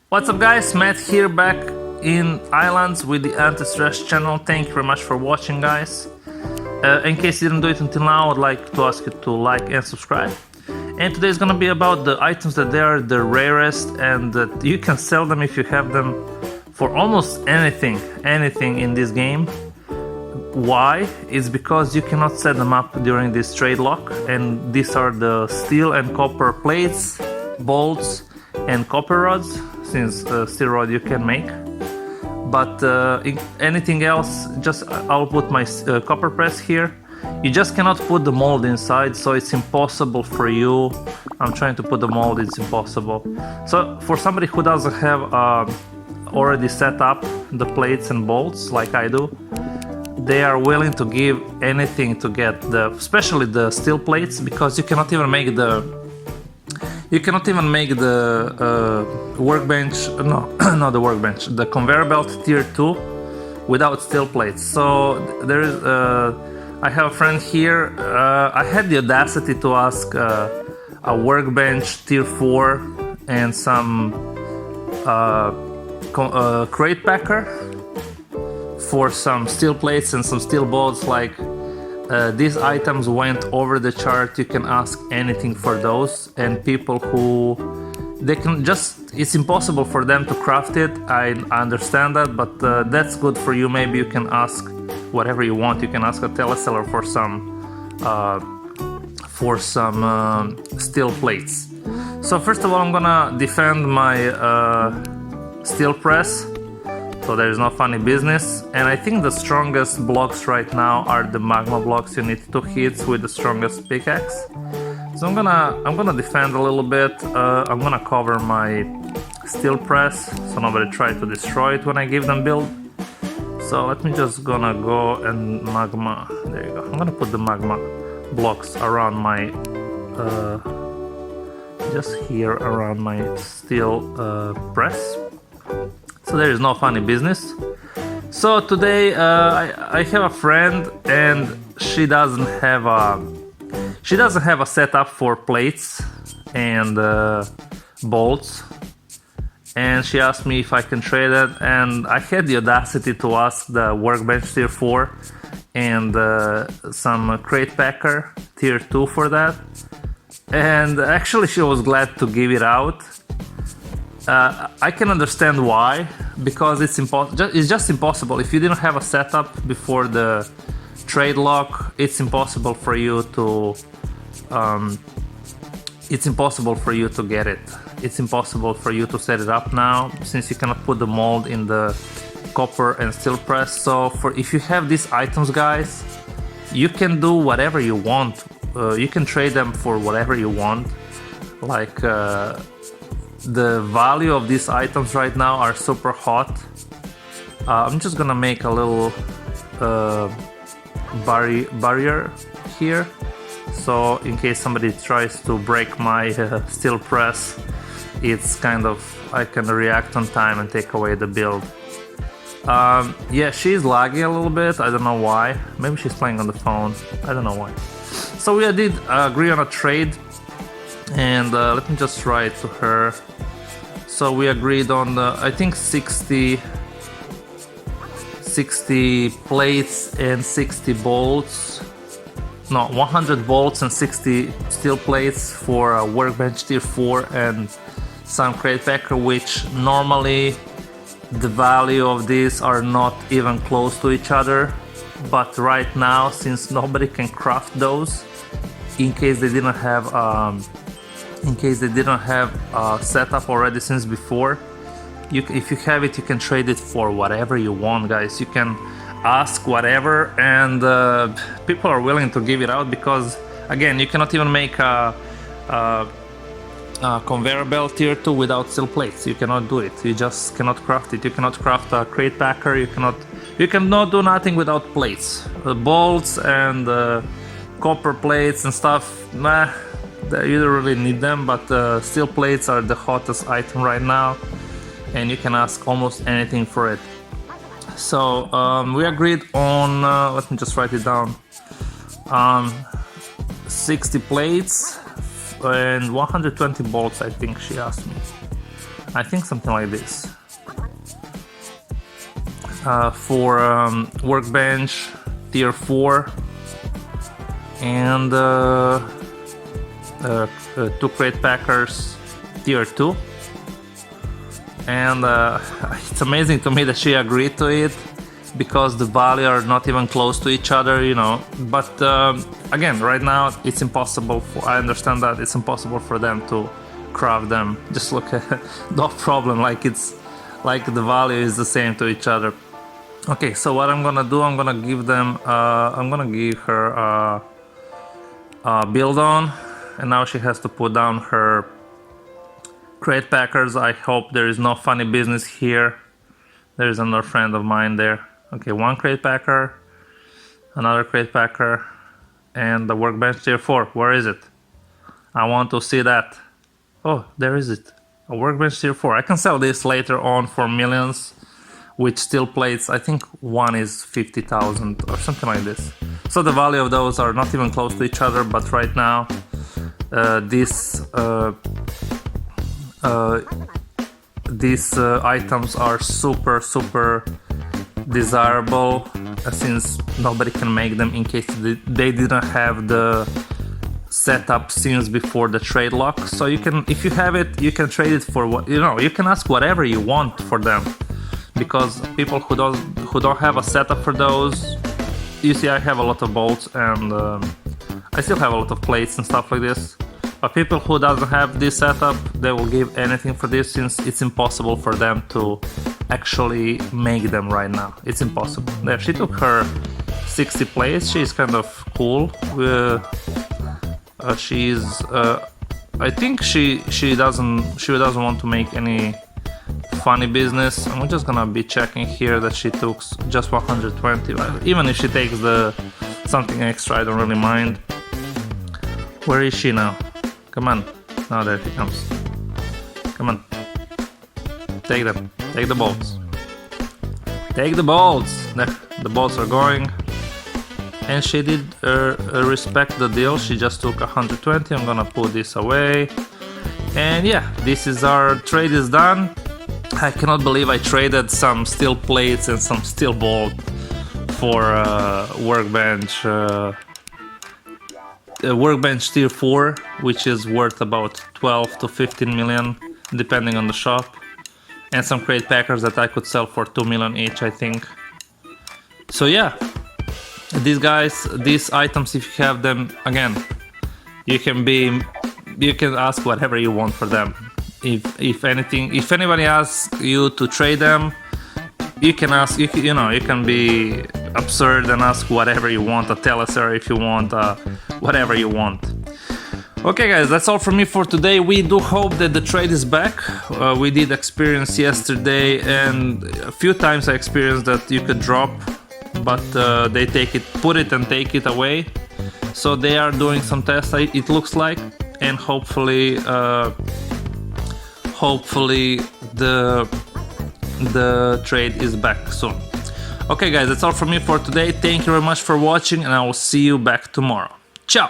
What's up guys, Matt here, back in Islands with the Anti-Stress channel. Thank you very much for watching, guys. In case you didn't do it until now, I'd like to ask you to like and subscribe. And today is gonna be about the items that they are the rarest and that you can sell them if you have them for almost anything in this game. Why? It's because you cannot set them up during this trade lock, and these are the steel and copper plates, bolts and copper rods, since steel rod you can make. But anything else, just I'll put my copper press here. You just cannot put the mold inside, so it's impossible for you. I'm trying to put the mold, it's impossible. So for somebody who doesn't have already set up the plates and bolts like I do, they are willing to give anything to get especially the steel plates, because you cannot even make the workbench, no, not the workbench, the conveyor belt tier 2 without steel plates. So there is, I have a friend here, I had the audacity to ask a workbench tier 4 and some crate packer for some steel plates and some steel bolts. Like these items went over the chart. You can ask anything for those, and people who they can just, it's impossible for them to craft it. I understand that, but that's good for you. Maybe you can ask whatever you want. You can ask a teleseller for some steel plates. So first of all, I'm gonna defend my steel press, so there is no funny business. And I think the strongest blocks right now are the magma blocks. You need 2 hits with the strongest pickaxe. So I'm gonna defend a little bit. I'm gonna cover my steel press so nobody try to destroy it when I give them build. So let me just gonna go and magma. There you go. I'm gonna put the magma blocks around my just here around my steel press. So there is no funny business. So today I have a friend, and she doesn't have a setup for plates and bolts, and she asked me if I can trade it, and I had the audacity to ask the workbench tier 4 and some crate packer tier 2 for that, and actually she was glad to give it out. I can understand why, because it's just impossible. If you didn't have a setup before the trade lock, it's impossible for you to get it. It's impossible for you to set it up now, since you cannot put the mold in the copper and steel press. So if you have these items, guys, you can do whatever you want. You can trade them for whatever you want. Like the value of these items right now are super hot. I'm just gonna make a little barrier here, so in case somebody tries to break my steel press, it's kind of, I can react on time and take away the build. Yeah, she's lagging a little bit. I don't know why. Maybe she's playing on the phone. I don't know why. So we did agree on a trade, and let me just write to her. So we agreed on I think 60 plates and 60 bolts. No, 100 bolts and 60 steel plates for a workbench tier 4 and some crate packer, which normally the value of these are not even close to each other. But right now, since nobody can craft those, in case they didn't have setup already since before, if you have it, you can trade it for whatever you want, guys. You can ask whatever, and people are willing to give it out, because again, you cannot even make a conveyor belt tier 2 without steel plates. You cannot do it. You just cannot craft it. You cannot craft a crate packer. You cannot do nothing without plates. The bolts and copper plates and stuff, nah, you don't really need them, but steel plates are the hottest item right now, and you can ask almost anything for it. So we agreed on, let me just write it down, 60 plates and 120 bolts, I think she asked me. I think something like this. For workbench tier 4 and 2 crate packers tier 2. And it's amazing to me that she agreed to it, because the value are not even close to each other, you know. But again, right now it's impossible I understand that it's impossible for them to craft them. Just look at no problem, like it's like the value is the same to each other. Okay, so what I'm gonna do, I'm gonna give them I'm gonna give her a build on, and now she has to put down her crate packers. I hope there is no funny business here. There is another friend of mine there. Okay, 1 crate packer, another crate packer, and the workbench tier 4. Where is it? I want to see that. Oh, there is it. A workbench tier 4. I can sell this later on for millions with steel plates. I think one is 50,000 or something like this. So the value of those are not even close to each other, but right now these items are super desirable, since nobody can make them in case they didn't have the setup since before the trade lock. So you can, if you have it, you can trade it for what, you know, you can ask whatever you want for them, because people who don't have a setup for those, you see I have a lot of bolts and I still have a lot of plates and stuff like this. But people who doesn't have this setup, they will give anything for this, since it's impossible for them to actually make them right now. It's impossible. There, she took her 60 plates. She's kind of cool. I think she doesn't want to make any funny business. I'm just gonna be checking here that she took just 120. Even if she takes something extra, I don't really mind. Where is she now? Come on. Oh, there he comes. Come on. Take them. Take the bolts. Take the bolts. There, the bolts are going. And she did respect the deal. She just took 120. I'm gonna put this away. And yeah, this is our trade is done. I cannot believe I traded some steel plates and some steel bolt for workbench. Workbench tier 4, which is worth about 12 to 15 million depending on the shop, and some crate packers that I could sell for 2 million each, I think. So yeah, these items, if you have them, again, you can ask whatever you want for them. If anybody asks you to trade them, you can ask, you can be absurd and ask whatever you want, a teleser if you want, whatever you want. Okay guys, that's all from me for today. We do hope that the trade is back. We did experience yesterday, and a few times I experienced that you could drop, but they put it and take it away. So they are doing some tests, it looks like, and hopefully the trade is back soon. Okay guys, that's all from me for today. Thank you very much for watching, and I will see you back tomorrow. Ciao!